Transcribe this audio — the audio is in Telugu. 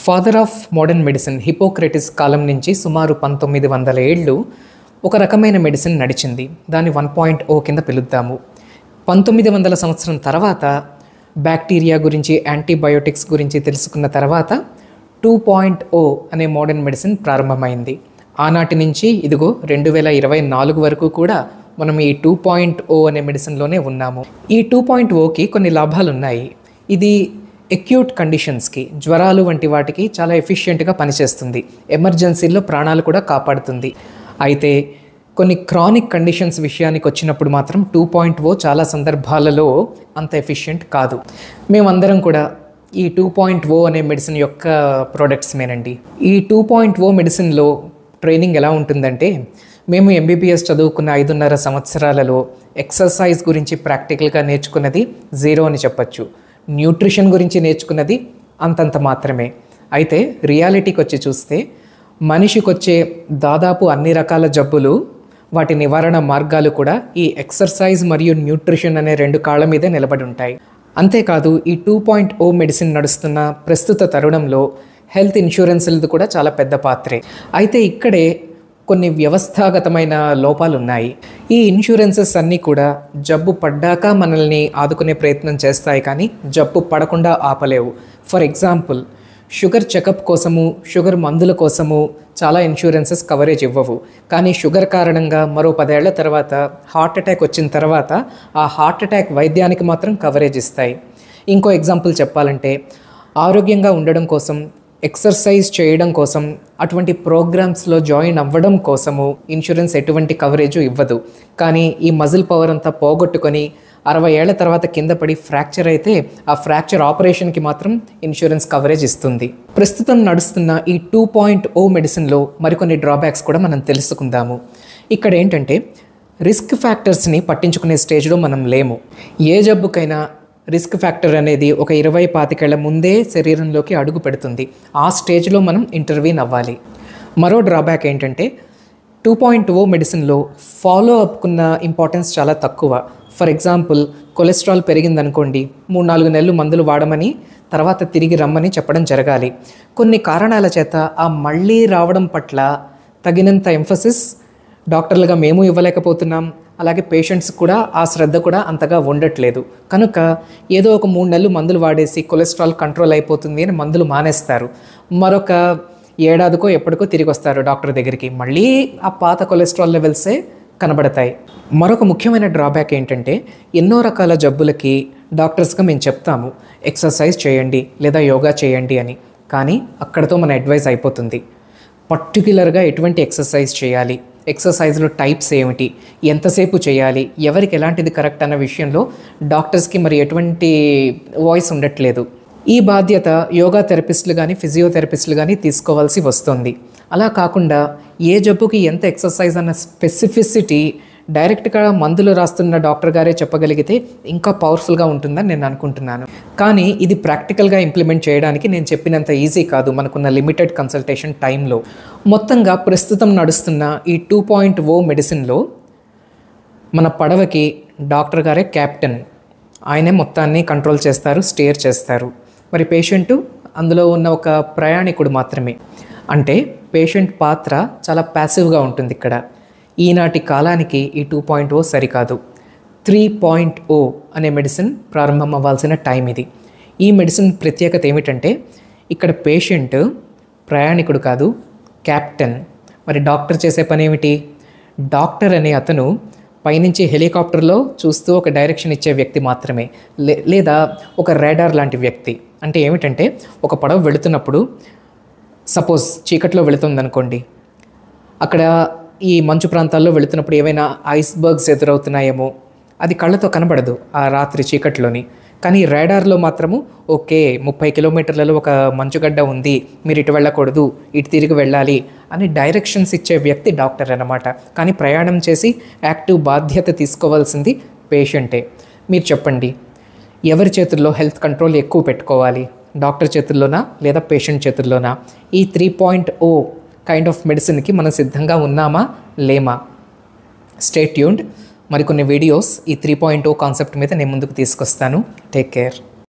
Father of modern medicine Hippocrates కాలం నుంచి సుమారు 1900 ఏళ్ళు ఒక రకమైన మెడిసిన్ నడిచింది. దాన్ని 1.0 కింద పిలుద్దాము. 1900 సంవత్సరం తర్వాత బ్యాక్టీరియా గురించి, యాంటీబయోటిక్స్ గురించి తెలుసుకున్న తర్వాత 2.0 అనే మోడర్న్ మెడిసిన్ ప్రారంభమైంది. ఆనాటి నుంచి ఇదిగో 2024 వరకు కూడా మనం ఈ 2.0 అనే మెడిసిన్లోనే ఉన్నాము. ఈ 2.0కి కొన్ని లాభాలు ఉన్నాయి. ఇది అక్యూట్ కండిషన్స్కి, జ్వరాలు వంటి వాటికి చాలా ఎఫిషియెంట్గా పనిచేస్తుంది. ఎమర్జెన్సీల్లో ప్రాణాలు కూడా కాపాడుతుంది. అయితే కొన్ని క్రానిక్ కండిషన్స్ విషయానికి వచ్చినప్పుడు మాత్రం 2.0 చాలా సందర్భాలలో అంత ఎఫిషియెంట్ కాదు. మేమందరం కూడా ఈ 2.0 అనే మెడిసిన్ యొక్క ప్రోడక్ట్స్మేనండి. ఈ 2.0 మెడిసిన్లో ట్రైనింగ్ ఎలా ఉంటుందంటే, మేము ఎంబీబీఎస్ చదువుకున్న 5.5 సంవత్సరాలలో ఎక్సర్సైజ్ గురించి ప్రాక్టికల్గా నేర్చుకున్నది 0 అని చెప్పచ్చు. న్యూట్రిషన్ గురించి నేర్చుకున్నది అంతంత మాత్రమే. అయితే రియాలిటీకి వచ్చి చూస్తే మనిషికి వచ్చే దాదాపు అన్ని రకాల జబ్బులు, వాటి నివారణ మార్గాలు కూడా ఈ ఎక్సర్సైజ్ మరియు న్యూట్రిషన్ అనే 2 కాళ్ళ మీదే నిలబడి ఉంటాయి. అంతేకాదు ఈ 2.0 మెడిసిన్ నడుస్తున్న ప్రస్తుత తరుణంలో హెల్త్ ఇన్సూరెన్స్లది కూడా చాలా పెద్ద పాత్రే. అయితే ఇక్కడే కొన్ని వ్యవస్థాగతమైన లోపాలు ఉన్నాయి. ఈ ఇన్సూరెన్సెస్ అన్నీ కూడా జబ్బు పడ్డాక మనల్ని ఆదుకునే ప్రయత్నం చేస్తాయి, కానీ జబ్బు పడకుండా ఆపలేవు. ఫర్ ఎగ్జాంపుల్, షుగర్ చెకప్ కోసము, షుగర్ మందుల కోసము చాలా ఇన్సూరెన్సెస్ కవరేజ్ ఇవ్వవు. కానీ షుగర్ కారణంగా మరో 10 ఏళ్ల తర్వాత హార్ట్ అటాక్ వచ్చిన తర్వాత ఆ హార్ట్ అటాక్ వైద్యానికి మాత్రం కవరేజ్ ఇస్తాయి. ఇంకో ఎగ్జాంపుల్ చెప్పాలంటే, ఆరోగ్యంగా ఉండడం కోసం, ఎక్సర్సైజ్ చేయడం కోసం, అటువంటి ప్రోగ్రామ్స్లో జాయిన్ అవ్వడం కోసము ఇన్సూరెన్స్ ఎటువంటి కవరేజు ఇవ్వదు. కానీ ఈ మజిల్ పవర్ అంతా పోగొట్టుకొని 60 ఏళ్ల తర్వాత కింద పడి ఫ్రాక్చర్ అయితే ఆ ఫ్రాక్చర్ ఆపరేషన్కి మాత్రం ఇన్సూరెన్స్ కవరేజ్ ఇస్తుంది. ప్రస్తుతం నడుస్తున్న ఈ 2.0 మెడిసిన్లో మరికొన్ని డ్రాబ్యాక్స్ కూడా మనం తెలుసుకుందాము. ఇక్కడ ఏంటంటే, రిస్క్ ఫ్యాక్టర్స్ని పట్టించుకునే స్టేజ్లో మనం లేము. ఏ జబ్బుకైనా రిస్క్ ఫ్యాక్టర్ అనేది ఒక 20-25 ఏళ్ల ముందే శరీరంలోకి అడుగు పెడుతుంది. ఆ స్టేజ్లో మనం ఇంటర్వీన్ అవ్వాలి. మరో డ్రాబ్యాక్ ఏంటంటే, 2.0 మెడిసిన్లో ఫాలో అప్కున్న ఇంపార్టెన్స్ చాలా తక్కువ. ఫర్ ఎగ్జాంపుల్, కొలెస్ట్రాల్ పెరిగిందనుకోండి, 3-4 నెలలు మందులు వాడమని, తర్వాత తిరిగి రమ్మని చెప్పడం జరగాలి. కొన్ని కారణాల చేత ఆ మళ్ళీ రావడం పట్ల తగినంత ఎంఫసిస్ డాక్టర్లుగా మేము ఇవ్వలేకపోతున్నాం. అలాగే పేషెంట్స్ కూడా ఆ శ్రద్ధ కూడా అంతగా ఉండట్లేదు. కనుక ఏదో ఒక 3 నెలలు మందులు వాడేసి కొలెస్ట్రాల్ కంట్రోల్ అయిపోతుంది అని మందులు మానేస్తారు. మరొక ఏడాదికో ఎప్పటికో తిరిగి వస్తారు డాక్టర్ దగ్గరికి, మళ్ళీ ఆ పాత కొలెస్ట్రాల్ లెవెల్సే కనబడతాయి. మరొక ముఖ్యమైన డ్రాబ్యాక్ ఏంటంటే, ఎన్నో రకాల జబ్బులకి డాక్టర్స్గా మేము చెప్తాము ఎక్సర్సైజ్ చేయండి లేదా యోగా చేయండి అని. కానీ అక్కడితో మన అడ్వైస్ అయిపోతుంది. పర్టిక్యులర్గా ఎటువంటి ఎక్సర్సైజ్ చేయాలి, ఎక్సర్సైజ్లో టైప్స్ ఏమిటి, ఎంతసేపు చేయాలి, ఎవరికి ఎలాంటిది కరెక్ట్ అన్న విషయంలో డాక్టర్స్కి మరి ఎటువంటి వాయిస్ ఉండట్లేదు. ఈ బాధ్యత యోగా థెరపిస్టులు కానీ, ఫిజియోథెరపిస్టులు కానీ తీసుకోవాల్సి వస్తుంది. అలా కాకుండా ఏ జబ్బుకి ఎంత ఎక్సర్సైజ్ అన్న స్పెసిఫిసిటీ డైరెక్ట్గా మందులు రాస్తున్న డాక్టర్ గారే చెప్పగలిగితే ఇంకా పవర్ఫుల్గా ఉంటుందని నేను అనుకుంటున్నాను. కానీ ఇది ప్రాక్టికల్గా ఇంప్లిమెంట్ చేయడానికి నేను చెప్పినంత ఈజీ కాదు మనకున్న లిమిటెడ్ కన్సల్టేషన్ టైంలో. మొత్తంగా ప్రస్తుతం నడుస్తున్న ఈ 2.0 మెడిసిన్లో మన పడవకి డాక్టర్ గారే క్యాప్టెన్. ఆయనే మొత్తాన్ని కంట్రోల్ చేస్తారు, స్టీర్ చేస్తారు. మరి పేషెంటు అందులో ఉన్న ఒక ప్రయాణికుడు మాత్రమే. అంటే పేషెంట్ పాత్ర చాలా ప్యాసివ్గా ఉంటుంది ఇక్కడ. ఈనాటి కాలానికి ఈ 2.0 సరికాదు. 3.0 అనే మెడిసిన్ ప్రారంభం అవ్వాల్సిన టైం ఇది. ఈ మెడిసిన్ ప్రత్యేకత ఏమిటంటే, ఇక్కడ పేషెంట్ ప్రయాణికుడు కాదు, క్యాప్టెన్. మరి డాక్టర్ చేసే పని ఏమిటి? డాక్టర్ అనే అతను పైనుంచి హెలికాప్టర్లో చూస్తూ ఒక డైరెక్షన్ ఇచ్చే వ్యక్తి మాత్రమే, లేదా ఒక రాడార్ లాంటి వ్యక్తి. అంటే ఏమిటంటే, ఒక పడవ వెళుతున్నప్పుడు, సపోజ్ చీకట్లో వెళుతుందనుకోండి, అక్కడ ఈ మంచు ప్రాంతాల్లో వెళుతున్నప్పుడు ఏవైనా ఐస్బర్గ్స్ ఎదురవుతున్నాయేమో, అది కళ్ళతో కనబడదు ఆ రాత్రి చీకట్లోని. కానీ రాడార్లో మాత్రము ఓకే 30 కిలోమీటర్లలో ఒక మంచుగడ్డ ఉంది, మీరు ఇటు వెళ్ళకూడదు, ఇటు తిరిగి వెళ్ళాలి అని డైరెక్షన్స్ ఇచ్చే వ్యక్తి డాక్టర్ అన్నమాట. కానీ ప్రయాణం చేసి యాక్టివ్ బాధ్యత తీసుకోవాల్సింది పేషెంటే. మీరు చెప్పండి, ఎవరి చేతుల్లో హెల్త్ కంట్రోల్ ఎక్కువ పెట్టుకోవాలి? డాక్టర్ చేతుల్లోనా లేదా పేషెంట్ చేతుల్లోనా? ఈ 3.0 కైండ్ ఆఫ్ మెడిసిన్కి మనం సిద్ధంగా ఉన్నామా లేమా? Stay tuned. మరికొన్ని వీడియోస్ ఈ 3.0 కాన్సెప్ట్ మీద నేను ముందుకు తీసుకొస్తాను. Take care.